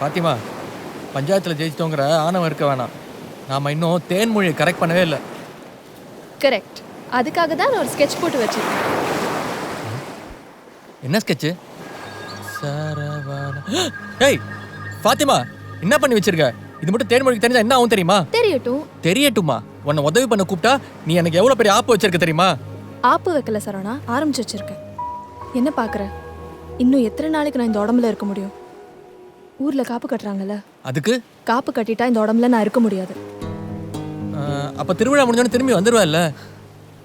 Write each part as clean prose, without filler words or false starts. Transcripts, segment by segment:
பாத்திமா, பஞ்சாயத்தில் ஜெயிச்சிட்டோங்கிற ஆணவம் இருக்க வேணாம். நாம் இன்னும் தேன்மொழியை கரெக்ட் பண்ணவே இல்லை. கரெக்ட். அதுக்காக தான் நான் ஒரு ஸ்கெட்ச் போட்டு வச்சிருக்கேன். என்ன ஸ்கெட்சு? சரவணா. ஏய் ஃபாத்திமா, என்ன பண்ணி வச்சிருக்க? இது மட்டும் தேன்மொழிக்கு தெரிஞ்சா என்ன ஆகும் தெரியுமா? தெரியட்டும். தெரியட்டுமா? உன்னை உதவி பண்ண கூப்பிட்டா நீ எனக்கு எவ்வளோ பெரிய ஆப்பு வச்சிருக்க தெரியுமா? ஆப்பு வைக்கல சரவணா, ஆரம்பிச்சு வச்சிருக்கேன். என்ன பார்க்குற? இன்னும் எத்தனை நாளைக்கு நான் இந்த உடம்புல இருக்க முடியும்? ஊரில் காப்பு கட்டுறாங்கல்ல, அதுக்கு காப்பு கட்டிட்டா இந்த உடம்புல நான் இருக்க முடியாது. அப்போ திருவிழா முடிஞ்சோன்னு திரும்பி வந்துடுவேல்ல?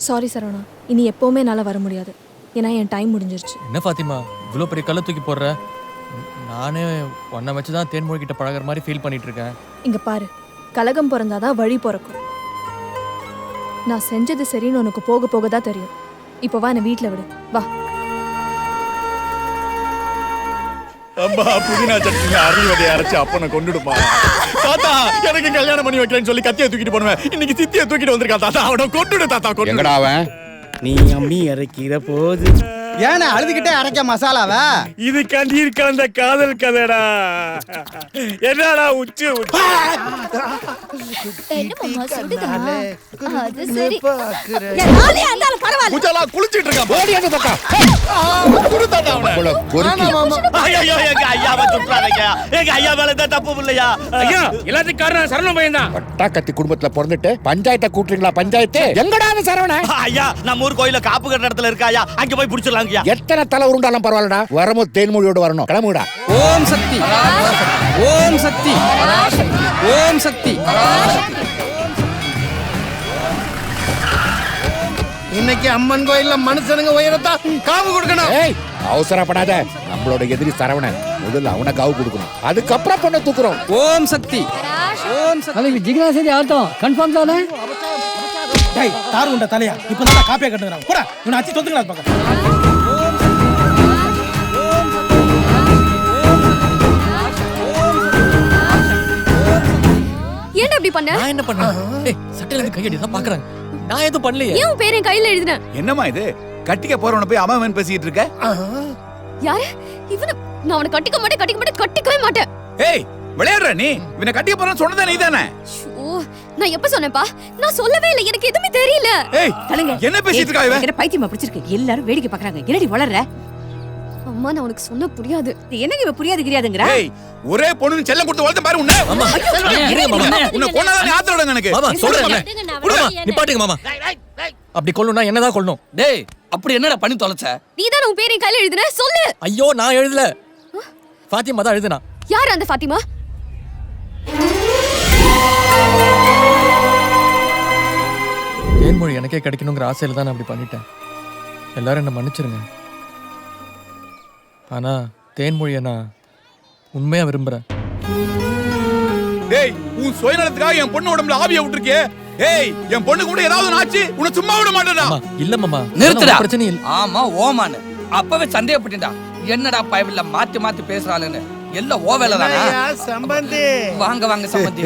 சாரி சரவணா, இனி எப்போவுமே என்னால் வர முடியாது. ஏன்னா என் டைம் முடிஞ்சிருச்சு. என்ன ஃபாத்திமா இவ்வளோ பெரிய கல்லை தூக்கி போடுற? நானே உன்னை வச்சு தான் தேன்மொழிகிட்ட பழகிற மாதிரி ஃபீல் பண்ணிட்டு இருக்கேன். இங்கே பாரு, கலகம் பிறந்தாதான் வழி பிறக்கும். நான் செஞ்சது சரின்னு உனக்கு போக போக தான் தெரியும். இப்போ வா, என்னை வீட்டில் விடு, வா. அம்மா, புதினா சட்னி அரிவதையை அரைச்சு அப்பனை கொண்டுடுப்பா. தாத்தா, எனக்கு கல்யாணம் பண்ணி வைக்கிறேன்னு சொல்லி கத்தியை தூக்கிட்டு போனவன் இன்னைக்கு சித்தியை தூக்கிட்டு வந்திருக்கான். தாத்தா, அவனை கொண்டுடு தாத்தா, கொண்டு. எங்கடா அவன்? நீ அம்மி அரைக்கிற போது ஏன்னா அழுதுகிட்டே அரைக்க மசாலாவா? இது கண்ணீர் கலந்த காதல் கதைடா. என்னடா உச்சு குளிச்சிட்டு இருக்கான். எல்லாத்துக்கும் காரணம் சரவணன் பையன் தான். பட்டாக்கத்தி குடும்பத்துல பிறந்துட்டு பஞ்சாயத்தை கூட்டுறீங்களா? பஞ்சாயத்து எங்கடா அந்த சரவணன்? ஐயா, நம்ம ஊர் கோயில காப்பு கட்டுற இடத்துல இருக்காயா, அங்க போய் புடிச்சிடலாம். எத்தனை தலை உருண்டாலும் பரவாயில்லடா, வரும்போது தேன்மொழியோடு வரணும். கிளம்புடா. ஓம் சக்தி, ஓம் சக்தி, ஓம் சக்தி. இன்னைக்கு அம்மன் கோயில்ல மனுஷனுங்க உயரத்தா காவு கொடுக்கணும். ஏய், அவசரப்படாத. நம்மளோட எதிரி சரவணன், முதல்ல அவனை காவு கொடுக்கணும், அதுக்கப்புறம் பொண்ணை தூக்குறோம். ஓம் சக்தி, ஓம் சக்தி. ஜிக்னாசரி ஆட்டம் கன்ஃபார்ம் தானே? டேய், தாரு உண்ட தலையா, இப்பதான் காப்பியா கட்டுறான். போடா, இவனை அச்சி தொத்துங்களா பாக்க. ஏன்டா இப்படி பண்ண? நான் என்ன பண்ணேன்? ஏய், சட்டையில இருந்து கையடி தான் பார்க்கறாங்க. நான் எதுவும் பண்ணலையே. ஏன் உன் பேரை என் கையில எழுதின? என்னம்மா இது? கட்டிக்க போறவன போய் அவன் பேசிட்டு இருக்க? யாரு இவன? நான் அவனை கட்டிக்க மாட்டேன், கட்டிக்கவே மாட்டேன். ஏய், விளையாடுற நீ? இவனை கட்டிக்க போறன்னு சொன்னதே நீதானே? ஓ, நான் எப்ப சொன்னேப்பா? நான் சொல்லவே இல்லை, எனக்கு எதுவுமே தெரியல. ஏய், என்ன பேசிட்டு இருக்கா இவன்? என்ன பைத்தியமா பிடிச்சிருக்கு? எல்லாரும் வேடிக்கை பார்க்கறாங்க. என்னடி வளர்ற? அம்மா, நான் உனக்கு சொன்ன புரியாது. என்னங்க இவ புரியாது கிரியாதுங்கற? ஏய், ஒரே பொண்ணுன்னு செல்லம் கொடுத்து வளர்த்த பாரு உன்னை. மாமா, இருங்க மாமா. உன்னை கொன்னாதான் ஆத்திரங்க எனக்கு. மாமா, சொல்றேன். மாமா, நிப்பாட்டுங்க மாமா. அப்படி கொல்லணும்னா என்னதான் கொல்லணும்? டேய், அப்படி என்னடா பண்ணி தொலைச்ச? நீ தான உன் பேரை என் கையில எழுதின? சொல்லு. ஐயோ, நான் எழுதல. ஃபாத்திமா தான் எழுதுனா. யார் அந்த ஃபாத்திமா? தேன்மொழி எனக்கே கிடைக்கணுங்கிற ஆசையில தான் நான் அப்படி பண்ணிட்டேன். எல்லாரும் என்ன மன்னிச்சிருங்க. ஆனா தேன்மொழியை நான் உண்மையா விரும்புறேன். டேய், உன் சுயநலத்துக்காக என் பொண்ணு உடம்புல ஆவியை விட்டுருக்கே. ஏய், என் பொண்ணு கூட ஏதாவது ஆச்சு உன்னை சும்மா விட மாட்டேடா. இல்ல மாமா, நிறுத்துடா. பிரச்சனை இல்ல. ஆமா, ஓமானு அப்பவே சந்தேகப்பட்டேன்டா. என்னடா பயவில்ல மாத்தி மாத்தி பேசுறாளுன்னு. எல்லாம் ஓ வேலை தானா? சம்பந்தி, வாங்க வாங்க சம்பந்தி.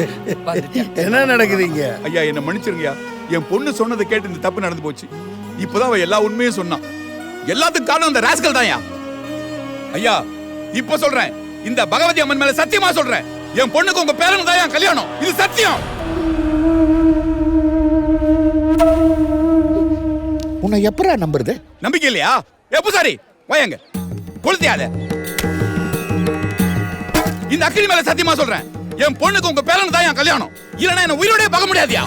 என்ன நடக்குதுங்க? ஐயா, என்ன மன்னிச்சிருங்கய்யா. என் பொண்ணு சொன்னதை கேட்டு இந்த தப்பு நடந்து போச்சு. இப்பதான் அவ எல்லா உண்மையும் சொன்னான். எல்லாத்துக்கும் காரணம் அந்த ராஸ்கல் தான்யா. ஐயா, இப்ப சொல்றேன், இந்த பகவதி அம்மன் மேல சத்தியமா சொல்றேன், என் பொண்ணுக்கு உங்க பேரனுக்கு தான் கல்யாணம். இது சத்தியம். உன்னை எப்படா நம்புறது? நம்பிக்கை இல்லையா? எப்ப சாரி வாயங்க கொளுத்தியாத. இந்த அக்கினி மேல சத்தியமா சொல்றேன், என் பொண்ணுக்கு உங்க பேரனுக்கு தான் கல்யாணம். இல்லனா என்ன உயிரோட பார்க்க முடியாதியா?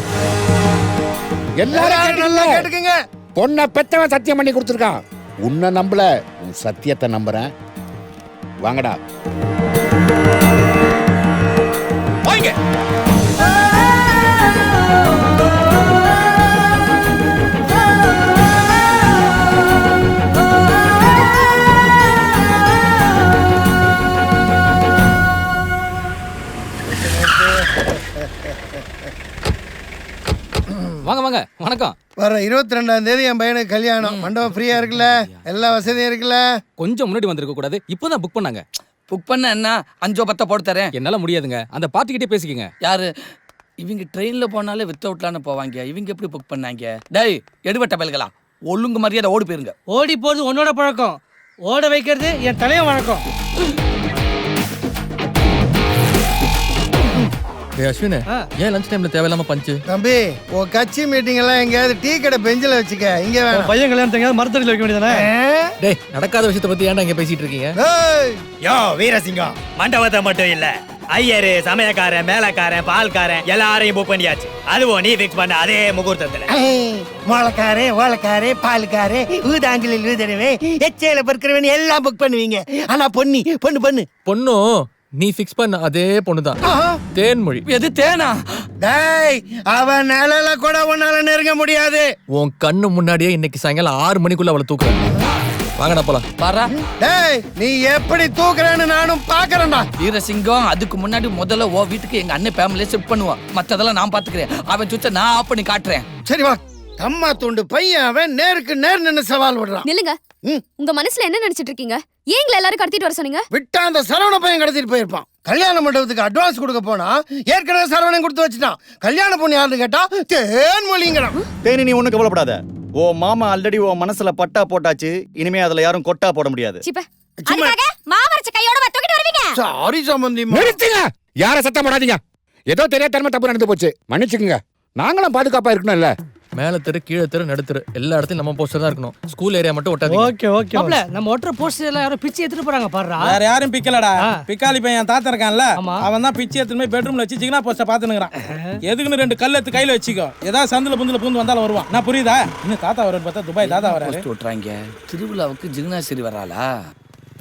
எல்லாரும் நல்லா கேட்டுக்கங்க. பொண்ணை பெத்தவன் சத்தியம் பண்ணி கொடுத்துருக்கான். உன்னை நம்பல, உன் சத்தியத்தை நம்புறேன். வாங்கடா. வாங்க. வாங்க வாங்க, வணக்கம். வர 22ஆம் தேதி என் பையனுக்கு கல்யாணம். மண்டபம் ஃப்ரீயா இருக்குல்ல? எல்லா வசதியும் இருக்குல்ல? கொஞ்சம் முன்னாடி வந்திருக்க கூடாது, இப்பதான் புக் பண்ணாங்க. புக் பண்ண என்ன 5-10 போட்டு தரேன். என்னால முடியாதுங்க, அந்த பார்ட்டிக்கிட்டே பேசிக்கங்க. யாரு இவங்க? ட்ரெயின்ல போனாலே வித் அவுட்லான்னு போவாங்க, இவங்க எப்படி புக் பண்ணாங்க? டேய், எடுபட்ட பயல்களா, ஒழுங்கு மரியாதை ஓடி போயிருங்க. ஓடி போறது உன்னோட பழக்கம், ஓட வைக்கிறது என் தலைய வழக்கம். டேய் அஸ்வின், ஏன் லஞ்ச் டைம்ல தேவையில்லாம பஞ்சு? தம்பி உன் கட்சி மீட்டிங் எல்லாம் எங்கேயாவது டீ கடை பெஞ்சில் வச்சுக்க, இங்க வேணாம். பையன் கல்யாணத்துக்கு மரத்தடியில் வைக்க வேண்டியதானே? டேய் நடக்காத விஷயத்தை பத்தி ஏன்டா இங்க பேசிட்டு இருக்கீங்க? ஏய், யோ வீரசிங்கம், மண்டபத்தை மட்டும் இல்ல, ஐயரு, சமயக்காரன், மேலக்காரன், பால்காரன் எல்லாரையும் புக் பண்ணியாச்சு. அதுவும் நீ ஃபிக்ஸ் பண்ண அதே முகூர்த்தத்துல. மோளக்காரே ஓலக்காரே பாலுக்காரே ஊதாங்கிலில் ஊதனவே எச்சையில பற்கிறவன் எல்லாம் புக் பண்ணுவீங்க. ஆனா பொண்ணு பொண்ணும் நீ ஃபிக்ஸ் பண்ண அதே பொண்ணுதான், தேன்மொழி. எது தேனா? டேய், அவன் நிழல கூட உன்னால நெருங்க முடியாது. உன் கண்ணு முன்னாடியே இன்னைக்கு சாயங்காலம் 6 மணிக்குள்ள அவளை தூக்குறேன். வாங்கடா போலாம். பாரா டேய், நீ எப்படி தூக்குறேன்னு நானும் பாக்குறேன்டா. வீரசிங்கம், அதுக்கு முன்னாடி முதல்ல ஓ வீட்டுக்கு எங்க அண்ணன் ஃபேமிலியை ஷிஃப்ட் பண்ணுவான். மத்ததெல்லாம் நான் பாத்துக்கிறேன். அவன் சுத்த நான் ஆஃப் பண்ணி காட்டுறேன். சரி வா. அம்மா துண்டு பையன் அவன் நேருக்கு நேர் நின்னு சவால் விடுறான். நில்லுங்க. உங்க மனசுல என்ன நினைச்சிட்டு இருக்கீங்க? ஏங்கள எல்லாரும் கடத்திட்டு வர சொன்னீங்க? விட்டா அந்த சரவண பையன் கடத்திட்டு போயிருப்பான். கல்யாண மண்டபத்துக்கு அட்வான்ஸ் கொடுக்க போனா ஏற்கனவே சரவணன் கொடுத்து வச்சுட்டான். கல்யாண பொண்ணு யாருன்னு கேட்டா தேன்மொழிங்கிறான். தேனி, நீ ஒண்ணும் கவலைப்படாத. ஓ மாமா ஆல்ரெடி ஓ மனசுல பட்டா போட்டாச்சு. இனிமே அதுல யாரும் கொட்டா போட முடியாது. மாவரச்ச கையோட தூக்கிட்டு வருவீங்க. சாரி சம்பந்தி. நிறுத்துங்க. யார சத்தம் போடாதீங்க. ஏதோ தெரியாதனமா தப்பு நடந்து போச்சு, மன்னிச்சுக்குங்க. நாங்களும் பாதுகாப்பா இருக்கணும்ல. மேல தெரு, கீழே தெரு, நடுத்தெரு எல்லா இடத்துலயும் நம்ம போஸ்டர் தான் இருக்கணும். ஸ்கூல் ஏரியா மட்டும் ஒட்டாதீங்க. Okay okay. மாப்ள, நம்ம ஒட்டுற போஸ்டர் எல்லாம் யாரோ பிச்சை எடுத்துட்டு போறாங்க பாருடா. வேற யாரும் பிக்கலடா. பிக்காலி பையன் தாத்தா இருக்கான்ல, அவன் தான் பிச்சை எடுத்துட்டு போய் பெட்ரூம்ல வச்சு சிக்னா போஸ்டர் பாத்துனுக்குறான். எதுக்குன்னு 2 கல் எடுத்து கையில வச்சுக்கோ. ஏதாவது சந்துல புந்துல பூந்து வந்தாலும் வருவான். நான் புரியுதா? இன்னும் தாத்தா வர பார்த்தா துபாய் தாத்தா வராரு. விட்டுறாங்க. திருவிழாவுக்கு ஜிக்னாசிரி வராளா?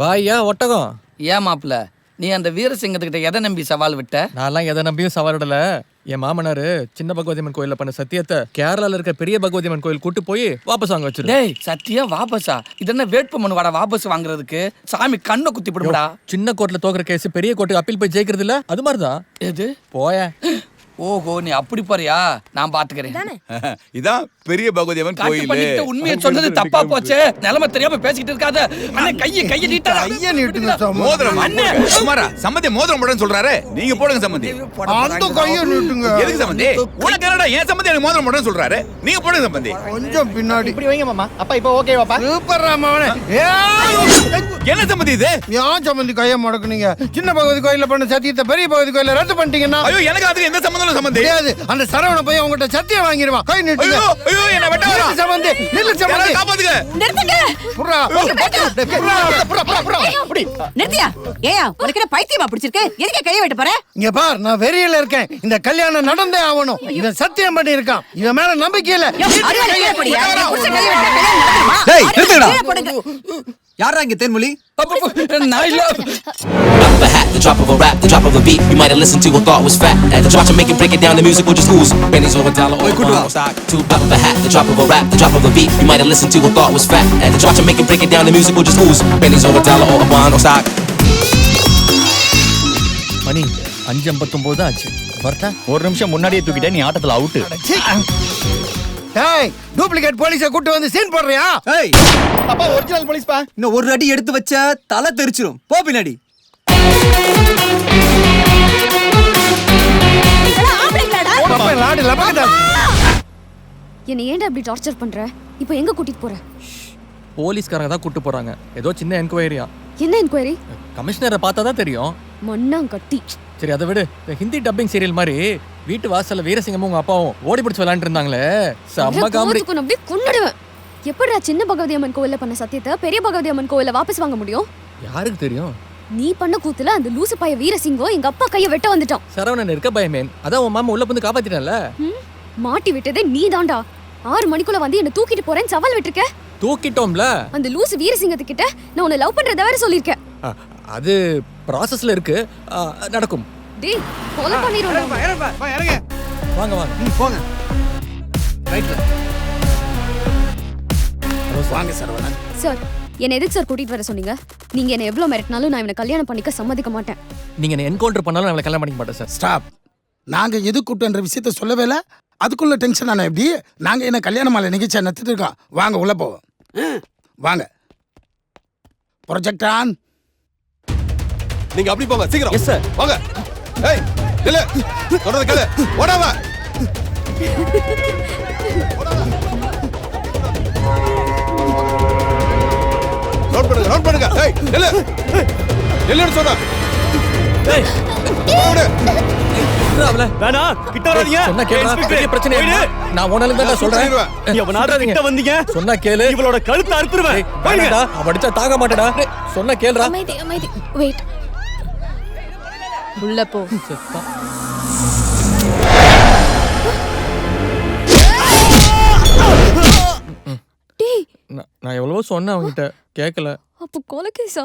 வாயா ஒட்டகம். ஏன் மாப்ள, நீ அந்த வீரசிங்கத்துக்கிட்ட எதை நம்பி சவால் விட்ட? நான்லாம் எதை நம்பியும் சவாலிடல. என் மாமனாரு சின்ன பகவதி அம்மன் கோயில்ல பண்ண சத்தியத்தை கேரளால இருக்க பெரிய பகவதி அம்மன் கோயில் கூட்டு போய் வாபஸ் வாங்க வச்சிரு. டேய் சத்தியம் வாபஸா? இதென்ன வேட்பு மனு வாடா வாபஸ் வாங்குறதுக்கு? சாமி கண்ணை குத்தி போடுடா. சின்ன கோர்ட்ல தோக்குற கேஸ் பெரிய கோர்ட்டுக்கு அப்பீல் போய் ஜெயிக்கிறது இல்ல, அது மாதிரிதான். எது? போய. ஓஹோ, நீ அப்படி பாரியா? நான் பாத்துக்கிறேன். இதான் பெரிய பகவதி அம்மன் கோயில். உண்மையை சொன்னது தப்பா போச்சு. நிலைமை தெரியாம பேசிக்கிட்டு இருக்காத. அண்ணன் கையை நீட்டா. ஐயா நீட்டுங்க. மோதிரம் சுமாரா சம்பந்தி மோதிரம் போடுன்னு சொல்றாரு. நீங்க போடுங்க சம்பந்தி. அந்த கையை நீட்டுங்க. எதுக்கு சம்பந்தி? உனக்கு என்னடா ஏன் சம்பந்தி எனக்கு மோதிரம் போடுன்னு சொல்றாரு? நீங்க போடுங்க சம்பந்தி. கொஞ்சம் பின்னாடி இப்படி வைங்க மாமா. அப்பா இப்போ ஓகே பாப்பா. சூப்பர் ராமவனே. என்ன சம்பந்தி இது? ஏன் சம்பந்தி கையை முடக்குனீங்க? சின்ன பகவதி கோயில்ல பண்ண சத்தியத்தை பெரிய பகவதி கோயில்ல ரத்து பண்ணிட்டீங்கன்னா? ஐயோ, எனக்கு அதுக்கு எந்த சம்பந்தம் இல்ல சம்பந்தி. தெரியாது. அந்த சரவண பையன் உங்ககிட்ட சத்தியம் வாங்கிடுவான். கை நீட்டுங்க. ஐயோ ஐயோ, என்ன வெட்ட வரா? நில்லு சம்பந்தி, நில்லு சம்பந்தி. காப்பாத்துங்க. நிறுத்துங்க. புறா நிறுத்தியா? ஏயா, உனக்கு என்ன பைத்தியமா பிடிச்சிருக்கு? எதுக்கு கையை வெட்ட போற? இங்க பார், நான் வெறியில இருக்கேன். இந்த கல்யாணம் நடந்தே ஆகணும். இவன் சத்தியம் பண்ணி இருக்கான். இவன் மேல நம்பிக்கை இல்ல. யாரா இங்க தேன்மொழி? நான் இல்ல. The hat, the drop of a rap, the drop of a beat. You might have listened to or thought was fat. And the watch and make it break it down. The music will just ooze. Pennies or a dollar or a pound. Stock to the hat, the drop of a rap, the drop of a beat. You might have listened to or thought was fat. And the watch and make it break it down. The music will just ooze. Pennies or a dollar or a pound. Stock. மணி 5:59 தான் ஆச்சு. வரட்டா? ஒரு நிமிஷம் முன்னாடியே தூக்கிட்டே நீ ஆட்டத்துல out. டேய், duplicate போலீஸை கூட்டி வந்து சீன் போடுறியா? ஏய், அப்பா ஒரிஜினல் போலீஸ் பா. இன்னும் ஒரு அடி எடுத்து வச்ச தலை தெரிச்சிரும். போ பின்னாடி. என்ன ஏன்டா இப்படி டார்ச்சர் பண்ற? இப்போ எங்க கூட்டிட்டு போற? போலீஸ்காரங்க தான் கூட்டு போறாங்க. ஏதோ சின்ன என்கொயரியா. என்ன என்கொயரி? கமிஷனரை பார்த்தா தான் தெரியும். மண்ணாங்கட்டி. சரி அதை விடு. இந்த ஹிந்தி டப்பிங் சீரியல் மாதிரி வீட்டு வாசல்ல வீரசிங்கமும் உங்க அப்பாவும் ஓடி பிடிச்சு விளையாண்டு இருந்தாங்களே, செம்ம காமெடி. அப்படியே கொன்னுடுவேன். எப்படிடா சின்ன பகவதி அம்மன் கோவில்ல பண்ண சத்தியத்தை பெரிய பகவதி அம்மன் கோவில்ல வாபஸ் வாங்க முடியும்? யாருக்கு தெரியும்? நீ பண்ண கூத்துல அந்த லூசு பைய வீரசிங்கம் எங்க அப்பா கைய வெட்ட வந்துட்டான். சரவணன் இருக்க பயமேன். அதான் உன் மாமா உள்ள வந்து காப்பாத்திட்டல. மாட்டி விட்டதே நீ தான்டா. 6 மணிக்குள்ள வந்து என்ன தூக்கிட்டு போறேன்னு சவால் விட்டுருக்க. தூக்கிட்டோம்ல. அந்த லூசு வீரசிங்கத்துக்கிட்ட நான் உன்னை லவ் பண்றத வேற சொல்லிருக்கேன். அது ப்ராசஸ்ல இருக்கு, நடக்கும். டேய், கொலை பண்ணிரோம். வாங்க வாங்க. போங்க. ரைட்ல. வாங்க சரவணன். சார், என்ன எதுக்கு சார் கூட்டிட்டு வர சொன்னீங்க? நீங்க என்ன எவ்வளவு மிரட்டினாலும் நான் இவனை கல்யாணம் பண்ணிக்க சம்மதிக்க மாட்டேன். நீங்க என்ன என்கவுண்டர் பண்ணாலும் நான் கல்யாணம் பண்ணிக்க மாட்டேன் சார். ஸ்டாப். நாங்க எது கூட்டன்ற விஷயத்த சொல்லவே இல்ல. அதுக்குள்ள டென்ஷன் ஆன எப்படி? நாங்க என்ன கல்யாண மாலை நிகழ்ச்சியா நடத்திட்டு இருக்கோம். வாங்க உள்ள போவோம். வாங்க. Project on. நீங்க அப்படி போங்க சீக்கிரம். Yes sir. வாங்க. ஏய் நில்லு. சொல்றது கேளு. ஓடாம. நோட் பண்ணுங்க. ஏய் நில்லு. நில்லுன்னு சொன்னா. ஏய் ஓடு. விட்றா அவள. வேணா கிட்ட வராதீங்க. சொன்னா கேளுடா, பெரிய பிரச்சனை இல்ல. நான் உன்னால தான் சொல்றேன். எவனாவது கிட்ட வந்தீங்க சொன்னா கேளு. இவளோட கழுத்தை அறுத்துருவேன். வேணாடா, அவ அடிச்சா தாங்க மாட்டேடா. சொன்னா கேளுடா. அமைதி அமைதி வெயிட் உள்ள போ. டேய் நான் எவ்வளவோ சொன்னேன் அவங்கிட்ட, கேட்கல. அப்போ கொலைகேசா?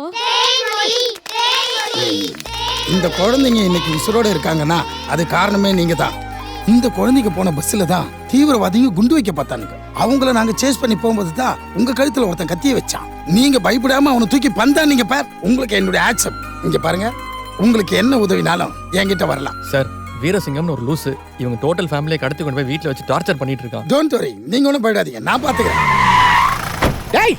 இந்த குழந்தைங்க இன்னைக்கு உசுரோட இருக்காங்கன்னா அது காரணமே நீங்க தான். இந்த குழந்தைங்க போன பஸ்ல தான் தீவிரவாதிங்க குண்டு வைக்க பார்த்தானுங்க. அவங்கள நாங்க சேஸ் பண்ணி போகும்போது தான் உங்க கழுத்துல ஒருத்தன் கத்திய வச்சான். நீங்க பயப்படாம அவனை தூக்கி பந்தா நீங்க பார். உங்களுக்கு என்னுடைய ஆக்செப்ட். இங்க பாருங்க, உங்களுக்கு என்ன உதவினாலும் என்கிட்ட வரலாம். சார், வீரசிங்கம்னு ஒரு லூசு இவங்க டோட்டல் ஃபேமிலியை கடத்தி கொண்டு போய் வீட்ல வச்சு டார்ச்சர் பண்ணிட்டு இருக்கான். டோன்ட் வரி, நீங்க ஒன்றும் பயப்படாதீங்க, நான் பாத்துக்கிறேன். டேய்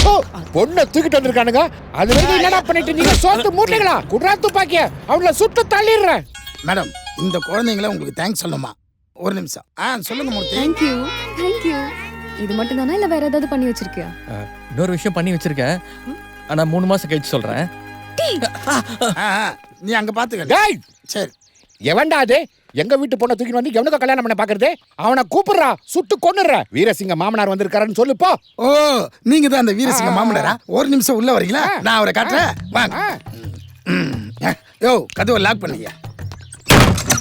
ஓ பொண்ணை தூக்கிட்டு வந்திருக்கானுங்க. அது வரைக்கும் என்னடா பண்ணிட்டு நீங்க சோத்து மூட்டைகளா குட்ரா துப்பாக்கிய அவங்கள சுட்டு தள்ளிடுறேன். மேடம், இந்த குழந்தைங்கள உங்களுக்கு தேங்க்ஸ் சொல்லணுமா? ஒரு நிமிஷம். சொல்லுங்க மூர்த்தி. தேங்க்யூ. இது மட்டும் தானா இல்ல வேற ஏதாவது பண்ணி வச்சிருக்கியா? இன்னொரு விஷயம் பண்ணி வச்சிருக்கேன், ஆனா 3 மாசம் கழிச்சு சொல்றேன். நீ அங்க பாத்துக்க. டேய் சரி. எவன்டா அது? எங்க வீட்டு பொண்ணை தூக்கிட்டு வந்து எவனுக்கு கல்யாணம் பண்ண பாக்குறது? அவனை கூப்பிடுறா, சுட்டு கொன்னுற. வீரசிங்க மாமனார் வந்திருக்காருன்னு சொல்லுப்போ. ஓ, நீங்க தான் அந்த வீரசிங்க மாமனாரா? ஒரு நிமிஷம் உள்ள வரீங்களா? நான் அவரை காட்டுறேன், வாங்க. யோ, கதவை லாக் பண்ணீங்க.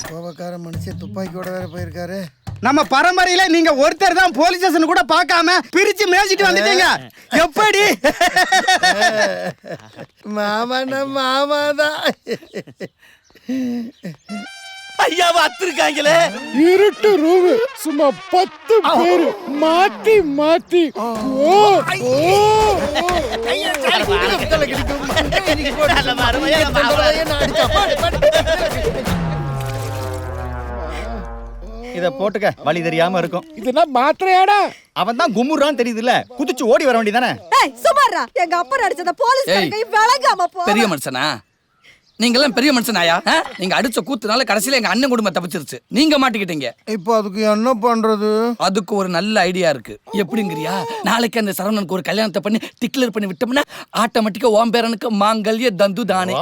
கோபக்கார மனுஷன் துப்பாக்கியோட வேற போயிருக்காரு. நம்ம பரம்பரையில நீங்க ஒருத்தர் தான் போலீஸ் ஸ்டேஷன் கூட பார்க்காம பிரிச்சு மேய்ச்சிட்டு வந்துட்டீங்க. எப்படி? மாமாதான் ஐயாவை அத்திருக்காங்களே. இருட்டு ரூம் சும்மா 10 பேர் மாத்தி மாத்தி. இத போட்டுக்க, வழி தெரியாம இருக்கும். இதெல்லாம் மாத்திரையாடா? அவன் தான் கும்முறான்னு தெரியுதுல்ல, குதிச்சு ஓடி வர வேண்டியதானே. சுமாரா எங்க அப்பா அடிச்சத போலீஸ் விளங்காம போ. பெரிய மனுஷனா நீங்கெல்லாம்? பெரிய மனுஷனாயா? நீங்க அடிச்ச கூத்துனால கடைசியில எங்க அண்ணன் குடும்பம் தப்பிச்சிருச்சு, நீங்க மாட்டிக்கிட்டீங்க. இப்போ அதுக்கு என்ன பண்றது? அதுக்கு ஒரு நல்ல ஐடியா இருக்கு. எப்படிங்கிறியா? நாளைக்கு அந்த சரவணனுக்கு ஒரு கல்யாணத்தை பண்ணி டிக்ளேர் பண்ணி விட்டோம்னா ஆட்டோமேட்டிக்கா ஓம்பேரனுக்கு மாங்கல்ய தந்து தானே.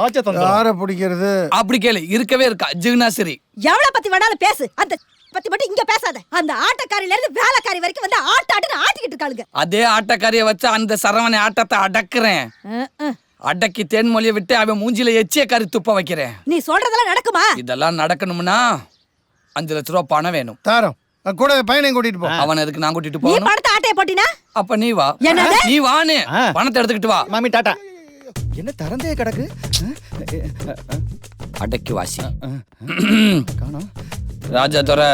யார பிடிக்கிறது? அப்படி கேளு, இருக்கவே இருக்கா ஜிக்னாசிரி. எவ்வளவு பத்தி வேணாலும் பேசு, அந்த பத்தி மட்டும் இங்க பேசாத. அந்த ஆட்டக்காரில இருந்து வேலைக்காரி வரைக்கும் வந்து ஆட்டாட்டுன்னு ஆட்டிக்கிட்டு இருக்காளுங்க. அதே ஆட்டக்காரிய வச்சு அந்த சரவணை ஆட்டத்தை அடக்குறேன். அடக்கி தேன்மொழியை விட்டு அவன் மூஞ்சில எச்சிய கறி துப்ப வைக்கிறேன். நீ சொல்றதெல்லாம் நடக்குமா? இதெல்லாம் நடக்கணும்னா 5 லட்ச ரூபா பணம் வேணும். தாரம் கூட பையனை கூட்டிட்டு போ. அவன் எதுக்கு நான் கூட்டிட்டு நீ போகணும்? பணத்தை ஆட்டைய போட்டினா அப்ப நீ வா. என்னது? நீ வான்னு பணத்தை எடுத்துக்கிட்டு வா. மாமி டாடா. என்ன திறந்தே கிடக்கு? அடக்கி வாசி. ராஜதுரை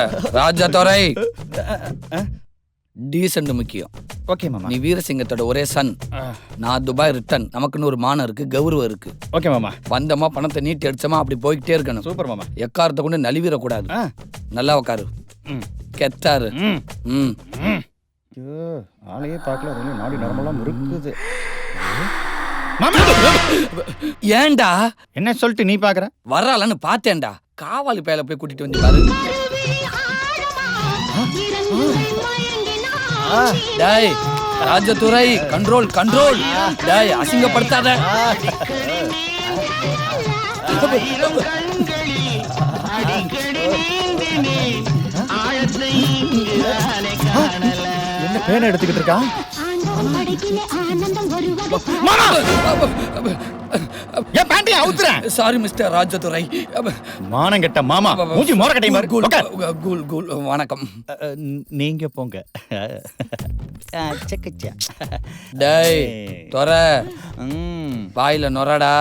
டீசென்ட் முக்கியம். ஓகே மாமா. நீ வீரசிங்கத்தோட ஒரே சன், நான் துபாய் ரிட்டர்ன். நமக்குன்னு ஒரு மானம் இருக்கு, கௌரவம் இருக்கு. ஓகே மாமா. வந்தமா பணத்தை நீட்டி அடிச்சமா அப்படி போய்கிட்டே இருக்கணும். சூப்பர் மாமா. எக்காரத்தை கொண்டு நலிவிட கூடாது. நல்லா உட்காரு, கெத்தாரு. ஆளையே பார்க்கல, நாடி நரம்பெல்லாம் முறுக்குது. ஏன்டா என்ன சொல்லிட்டு நீ பாக்குற? வர்றாளன்னு பார்த்தேன்டா. காவாலி பேல போய் கூட்டிட்டு வந்து பாரு. டேய் ராஜதுரை, கண்ட்ரோல் கண்ட்ரோல். டேய் அசிங்கப்படுத்தாத. என்ன பேனை எடுத்துக்கிட்டு இருக்கா? ஏன் பேண்டையை அவுத்துறேன்? Sorry mister Rajadurai. மானம் கெட்ட மாமா, மூஞ்சி மோர கட்டை மாதிரி. Cool cool. வணக்கம். நீங்க போங்க. டேய் தொர வாயில நொறடா.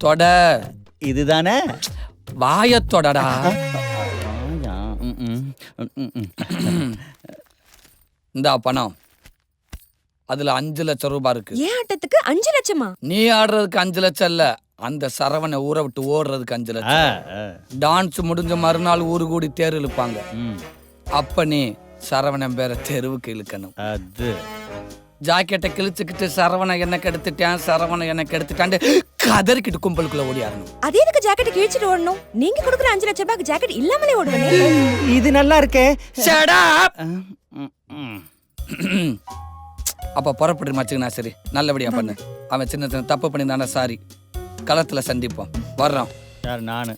தொட. இதுதானே வாய தொடடா. இந்தா பணம். அதுல 5 லட்சம் ரூபாய் இருக்கு. ஏன் ஆட்டத்துக்கு 5 லட்சமா? நீ ஆடுறதுக்கு 5 லட்சம் இல்ல, அந்த சரவணை ஊரை விட்டு ஓடுறதுக்கு 5 லட்சம். டான்ஸ் முடிஞ்ச மறுநாள் ஊரு கூடி தேர் இழுப்பாங்க. அப்ப நீ சரவணன் பேர தெருவுக்கு இழுக்கணும். அது ஜாக்கெட்டை கிழிச்சுக்கிட்டு சரவணை என்ன கெடுத்துட்டான், சரவணை என்ன கெடுத்துட்டான் கதறிக்கிட்டு கும்பலுக்குள்ள ஓடியாரணும். அதே எதுக்கு ஜாக்கெட் கிழிச்சிட்டு ஓடணும்? நீங்க கொடுக்குற 5 லட்சம் ரூபாய்க்கு ஜாக்கெட் இல்லாமலே ஓடுவனே. இது நல்லா இருக்கே. Shut up. அப்ப புறப்பட்டு மச்சுங்கண்ணா. சரி, நல்லபடியா பண்ணு. அவன் சின்ன சின்ன தப்பு பண்ணியிருந்தானா சாரி. களத்துல சந்திப்போம். வர்றோம். யார்? நானு.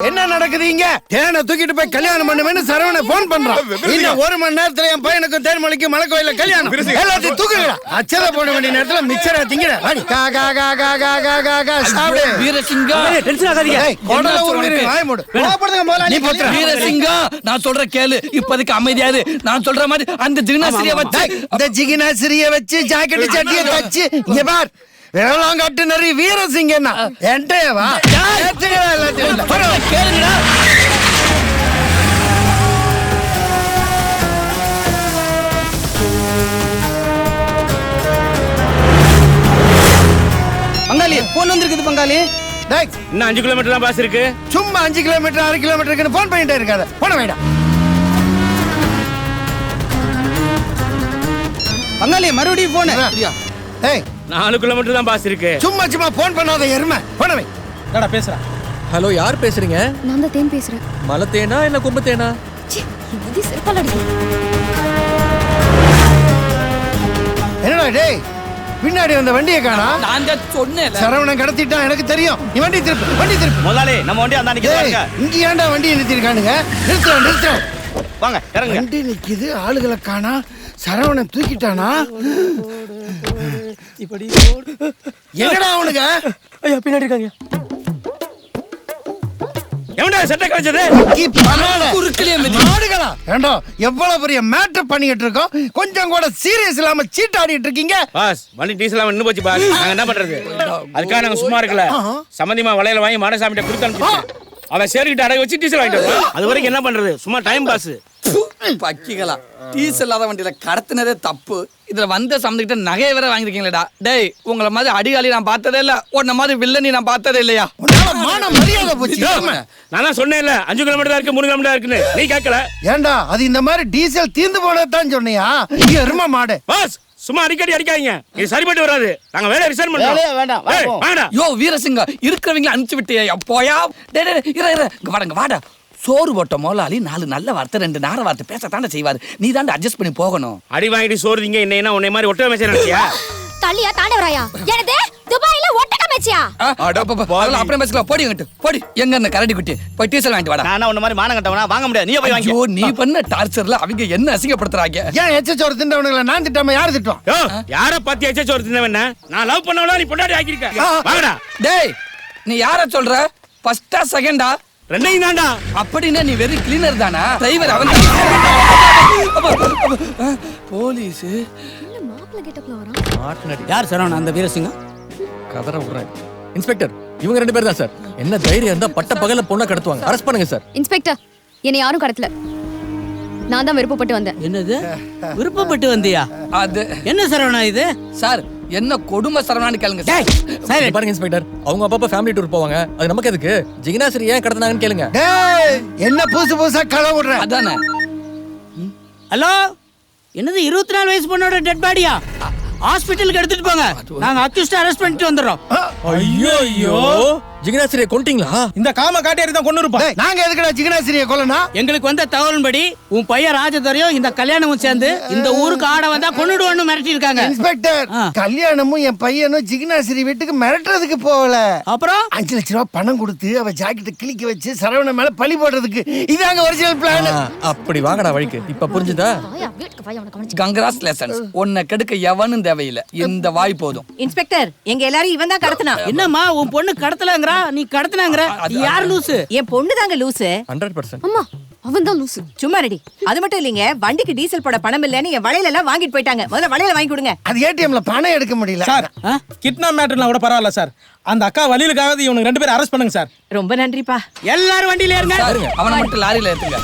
என்ன என்ன நடக்குது இங்க? தேனை தூக்கிட்டு போய் கல்யாணம் பண்ணுவேன்னு சரவண போன் பண்றான். இன்னும் 1 மணி நேரத்துல என் பையனுக்கும் தேன்மொழிக்கும் மலைக்கோயில கல்யாணம். எல்லாத்தையும் தூக்குங்கடா. அச்சத போட வேண்டிய நேரத்துல மிக்சரா திங்கடா. வாடி கா கா கா கா கா கா கா கா சாப்பிடு. வீரசிங்கா டென்ஷன் ஆகாதீங்க. கொடல ஊரு வாய் மூடு. கோபப்படுங்க முதல்ல நீ போட்ற. வீரசிங்கா நான் சொல்ற கேளு. இப்போதைக்கு அமைதியாரு. நான் சொல்ற மாதிரி அந்த ஜிகினாசிரியை வச்சு இந்த ஜிகினாசிரியை வச்சு ஜாக்கெட் சட்டியை தச்சு இங்க பார். வேளாங்காட்டு நரி வீரசிங்கண்ணா என்கிட்டவா கேளுங்கடா. பங்காளி போன் வந்திருக்குது பங்காளி. இன்னும் 5 கிலோமீட்டர் தான் பாஸ் இருக்கு. சும்மா 5 கிலோமீட்டர் 6 கிலோமீட்டருக்கு போன் பண்ணிட்டே இருக்காத. போன வேடா பங்காளி மறுபடியும் போன். ஏய் 4 கிலோமீட்டர் தான் பாஸ் இருக்கு. சும்மா சும்மா போன் பண்ணாத எருமை. போனவே என்னடா பேசுறா? ஹலோ, யார் பேசுறீங்க? நான் தான் தேன் பேசுறேன். மலை தேனா இல்ல கொம்பு தேனா? என்னடா டேய் பின்னாடி வந்த வண்டியை காணா? நான் தான் சொன்னேன் சரவணன் கடத்திட்டான் எனக்கு தெரியும். நீ வண்டி திருப்பு. முதலாளி நம்ம வண்டி அந்த நிக்குது. இங்க ஏன்டா வண்டியை நிறுத்திருக்கானுங்க? நிறுத்துறேன். வாங்க இறங்குங்க. வண்டி நிக்குது, ஆளுகளை காணா. சரவணன் தூக்கிட்டானா? இப்படி என்னடா அவனுங்க? ஐயா பின்னாடி இருக்காங்க. எவன்டா சட்டை கலச்சது? குறுக்கலையே மாடுகளா? ஏண்டா எவ்வளவு பெரிய மேட்டர் பண்ணிட்டு இருக்கோம், கொஞ்சம் கூட சீரியஸ் இல்லாம சீட் ஆடிட்டு இருக்கீங்க. பாஸ் வண்டி டீசல் இல்லாம நின்னு போச்சு பாஸ். நாங்க என்ன பண்றது? அதுக்காக நாங்க சும்மா இருக்கல. சம்பந்திமா வளையல வாங்கி மாடசாமிட்ட கொடுத்து அனுப்பிச்சு அவன் சேரிக்கிட்ட அடகு வச்சு டீசல் வாங்கிட்டு வருவான். அது வரைக்கும் என்ன பண்றது? சும்மா டைம் பாஸ். பக்கிகளா டீசல் இல்லாத வண்டியில கடத்தினதே தப்பு. இதுல வந்த சம்பந்திக்கிட்ட நகையை வேற வாங்கிருக்கீங்களா? டேய் உங்களை மாதிரி அடிகாலி நான் பார்த்ததே இல்ல. உன்ன மாதிரி வில்லனி நான் பார்த்ததே இல்லையா? மான மரியாதை போச்சு. நான் தான் சொன்னேன்ல 5 கிலோமீட்டர் இருக்கு 3 கிலோமீட்டர் இருக்குன்னு. நீ கேட்கல. ஏண்டா அது இந்த மாதிரி டீசல் தீர்ந்து போனதான் சொன்னியா? நீ எருமை மாடு. பாஸ் சும்மா அடிக்கடி அடிக்காதீங்க. இது சரிப்பட்டு வராது. நாங்க வேலை ரிசைன் பண்றோம். வேண்டாம் வாடா. யோ வீரசிங்கா இருக்கிறவங்கள அனுப்பிச்சு விட்டியா? போயா வாடங்க வாடா. சோறு போட்ட முதலாளி 4 நல்ல வார்த்தை 2 நார வார்த்தை பேசத்தாண்ட செய்வாரு. நீ தாண்ட அட்ஜஸ்ட் பண்ணி போகணும். அடி வாங்கிட்டு சோறுதீங்க என்ன உன்னை மாதிரி ஒட்டக மேய்ச்சல் நினைச்சியா? தள்ளியா தாண்டவராயா? எனது துபாயில ஒட்டக மேய்ச்சியா? அப்புறம் பேசலாம். போடி அங்கிட்டு போடி. எங்க என்ன கரடி குட்டி போய் டீசல் வாங்கிட்டு வாடா. நான் உன்ன மாதிரி மானம் கட்டவனா வாங்க முடியாது. நீ போய் வாங்கி. ஐயோ நீ பண்ண டார்ச்சர்ல அவங்க என்ன அசிங்கப்படுத்துறாங்க. ஏன் எச்சச்சோறு தின்றவனுங்களை நான் திட்டாம யாரு திட்டுவான்? யோ யார பாத்தி எச்சச்சோறு தின்னவன்? நான் லவ் பண்ணவளா நீ பொண்டாட்டி ஆக்கிருக்க. வாங்கடா. டேய் நீ யார சொல்ற? ஃபர்ஸ்டா செகண்டா? ரெண்டையும் தான்டா. அப்படின்னா நீ வெரி கிளீனர் தானா? டிரைவர் அவன் போலீஸ் மாப்பிள்ளை கெட்டப்ல வரான். யார் சரவணன்? அந்த வீரசிங்கம் கதற விடுறேன். இன்ஸ்பெக்டர், இவங்க 2 பேர் தான் சார். என்ன தைரியம் இருந்தா பட்ட பகல பொண்ணை கடத்துவாங்க. அரெஸ்ட் பண்ணுங்க சார். இன்ஸ்பெக்டர், என்னை யாரும் கடத்தல. நான் தான் விருப்பப்பட்டு வந்தேன். என்னது விருப்பப்பட்டு வந்தியா? அது என்ன சரவணா இது? சார் என்ன கொடுமை சரவணான்னு கேளுங்க. சரி பாருங்க இன்ஸ்பெக்டர், அவங்க அப்பப்ப ஃபேமிலி டூர் போவாங்க. அது நமக்கு எதுக்கு? ஜிகினாசிரி ஏன் கடத்துனாங்கன்னு கேளுங்க. டேய் என்ன புதுசா கள விடுற? அதானே. ஹலோ, என்னது 24 வயசு பொண்ணோட டெட் பாடியா? ஹாஸ்பிடலுக்கு எடுத்துட்டு போங்க. நாங்க அக்யூஸ்ட் அரெஸ்ட் பண்ணிட்டு வந்துறோம். ஐயோ ஐயோ, ஜிகினாசிரியை கொன்ட்டீங்களா? இந்த காம காட்டேரி தான் கொன்னு இருப்பா. நாங்க எதுக்குடா ஜிகினாசிரியை கொல்லணும்? எங்களுக்கு வந்த தகவலின்படி உன் பையன் ராஜதரியும் இந்த கல்யாணமும் சேர்ந்து இந்த ஊருக்கு ஆட வந்தா கொன்னுடுவான்னு மிரட்டி இருக்காங்க. இன்ஸ்பெக்டர், கல்யாணமும் என் பையனும் ஜிகினாசிரி வீட்டுக்கு மிரட்டுறதுக்கு போகல. அப்புறம் 5 லட்சம் ரூபாய் பணம் கொடுத்து அவ ஜாக்கெட்டை கிழிக்க வச்சு சரவணன் மேல பழி போடுறதுக்கு. இதாங்க ஒரிஜினல் பிளான். அப்படி வாங்கடா வழிக்கு. இப்ப புரிஞ்சுதா? கங்க்ராச்சுலேஷன்ஸ். உன்னை கெடுக்க எவனும் தேவையில்லை. இந்த வாய் போதும். இன்ஸ்பெக்டர், எங்க எல்லாரும் இவன் தான் கடத்தினா. என்னம்மா உன் பொண்ணு கடத்தலங்கறா, நீ கடத்தினாங்கற? யார் லூசு? என் பொண்ணு தாங்க லூசு. 100%. அம்மா அவன் தான் லூசு. சும்மா ரெடி. அது மட்டும் இல்லைங்க, வண்டிக்கு டீசல் போட பணம் இல்லைன்னு என் வளையல எல்லாம் வாங்கிட்டு போயிட்டாங்க. முதல்ல வளையல வாங்கி கொடுங்க. அது ஏடிஎம்ல பணம் எடுக்க முடியல சார். கிட்னாப் மேட்டர்லாம் கூட பரவாயில்ல சார். அந்த அக்கா வழியிலுக்காக இவனுக்கு 2 பேரும் அரெஸ்ட் பண்ணுங்க சார். ரொம்ப நன்றிப்பா. எல்லாரும் வண்டியில ஏறுங்க. அவனை மட்டும் லாரியில ஏத்துங்க.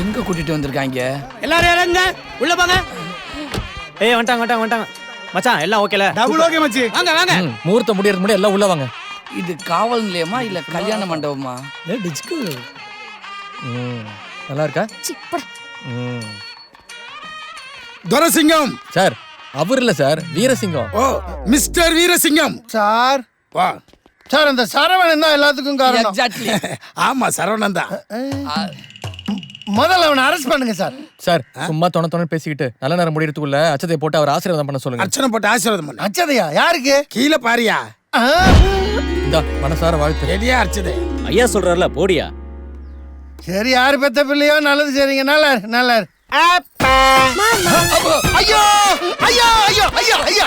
எங்க கூட்டிட்டு வந்திருக்காங்க? எல்லாரும் இறங்க, உள்ள போங்க. ஏய் வந்துட்டாங்க மச்சான், எல்லாம் ஓகேல? டபுள் ஓகே மச்சி. வாங்க வாங்க. முகூர்த்தம் முடியறதுக்கு முன்னாடி எல்லாம் உள்ள வாங்க. இது காவல் நிலையமா இல்ல கல்யாண மண்டபமா? நல்லா இருக்கா? துரசிங்கம் சார், அவர் இல்ல சார், வீரசிங்கம். ஓ மிஸ்டர் வீரசிங்கம் சார். வா சார், அந்த சரவணன் தான் எல்லாத்துக்கும் காரணம். எக்ஸாக்ட்லி. ஆமா சரவணன் தான். முதல்ல அவனை அரெஸ்ட் பண்ணுங்க சார். சார் சும்மா தொண பேசிக்கிட்டு நல்ல நேரம் முடியறதுக்குள்ள அச்சதையை போட்டு அவர் ஆசீர்வாதம் பண்ண சொல்லுங்க. அர்ச்சனை போட்டு ஆசீர்வாதம் பண்ணு. அச்சதையா? யாருக்கு? கீழே பாரியா. இந்தா மனசார வாழ்த்து. ரெடியா அர்ச்சதை? ஐயா சொல்றாருல போடியா. சரி, யாரு பெத்த பிள்ளையோ நல்லது சரிங்க. நல்லா நல்லா. ஐயோ ஐயோ ஐயோ ஐயோ ஐயோ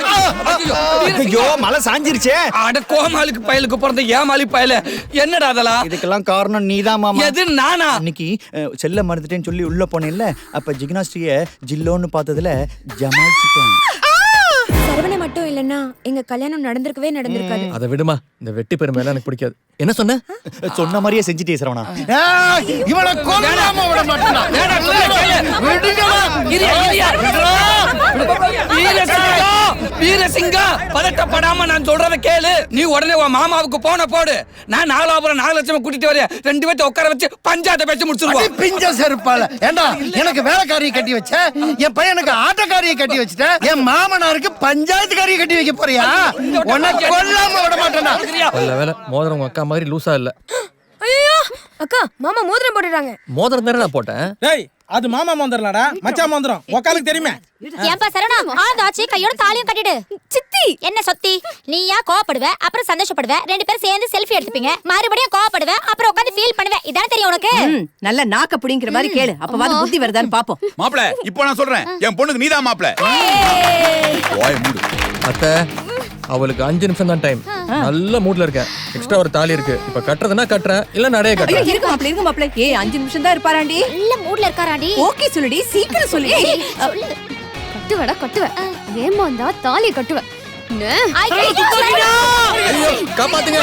ஐயோ மலை சாஞ்சிருச்சே. அட கோமாளுக்கு பயலுக்கு பிறந்த ஏமாளி பயல, என்னடா அதெல்லாம்? இதுக்கெல்லாம் காரணம் நீதான் மாமா. எது நானா? இன்னைக்கு செல்ல மறந்துட்டேன்னு சொல்லி உள்ள போனேன்ல, அப்ப ஜிக்னாஸ்ரீய ஜில்லோன்னு பார்த்ததுல ஜமாய்ச்சிட்டேன். சரவணை மட்டும் இல்லைன்னா எங்க கல்யாணம் நடந்திருக்காது. அதை விடுமா, இந்த வெட்டி பெருமை எல்லாம் எனக்கு பிடிக்காது. என்ன சொன்ன? சொன்ன மாதிரியே செஞ்சுட்டே சரவணா. இவனை கொல்லாம விட மாட்டேன். வீரசிங்கா, பதட்டப்படாம நான் சொல்றத கேளு. நீ உடனே உன் மாமாவுக்கு போன போடு. நான் நாலாபுரம் 4 லட்சம் கூட்டிட்டு வரேன். 2 பேர்த்த உட்கார வச்சு பஞ்சாயத்தை பேசி முடிச்சிருவோம். பிஞ்ச செருப்பால. ஏண்டா எனக்கு வேலைக்காரியை கட்டி வச்ச, என் பையனுக்கு ஆட்டக்காரியை கட்டி வச்சுட்ட, என் மாமனாருக்கு பஞ்சாயத்துக்காரியை கட்டி வைக்க போறியா? உன்னை கொல்லாம விட மாட்டேனா? வேலை மோதிரம் உங்க அக்கா மாதிரி லூசா இல்ல. ஐயோ அக்கா, மாமா மோதிரம் போட்டுறாங்க. மோதிரம் தானே நான் போட்டேன். டேய், அது மாமா மந்திரம்லடா, மச்சான் மந்திரம். உக்காலுக்கு தெரியுமே. ஏன்பா சரவணா, ஆதாச்சி கையோட தாலியும் கட்டிடு. சித்தி என்ன சொத்தி? நீயா கோவப்படுவ, அப்புறம் சந்தோஷப்படுவ, 2 பேரும் சேர்ந்து செல்ஃபி எடுத்துப்பீங்க, மறுபடியும் கோவப்படுவ, அப்புறம் உட்கார்ந்து ஃபீல் பண்ணுவ. இதானே தெரியும் உனக்கு? நல்ல நாக்க புடிங்கிற மாதிரி கேளு, அப்பவாது புத்தி வருதான்னு பாப்போம். மாப்ள, இப்போ நான் சொல்றேன், என் பொண்ணுக்கு நீதான் மாப்ள. வாய் மூடு. அத்தை, அவளுக்கு 5 நிமிஷம் தான் டைம். நல்ல மூட்ல இருக்கேன். எக்ஸ்ட்ரா ஒரு தாலி இருக்கு. இப்ப கட்டுறதுன்னா கட்டுறேன், இல்ல நடைய கட்டுறேன். இருக்கு மாப்ள. 5 நிமிஷம் தான் இருப்பாராண்டி. இல்ல மூட்ல இருக்காராண்டி. ஓகே சொல்லுடி, சீக்கிரம் சொல்லு. கட்டுவ ஏமா இருந்தா தாலியை கட்டுவ. காப்பாத்துங்க.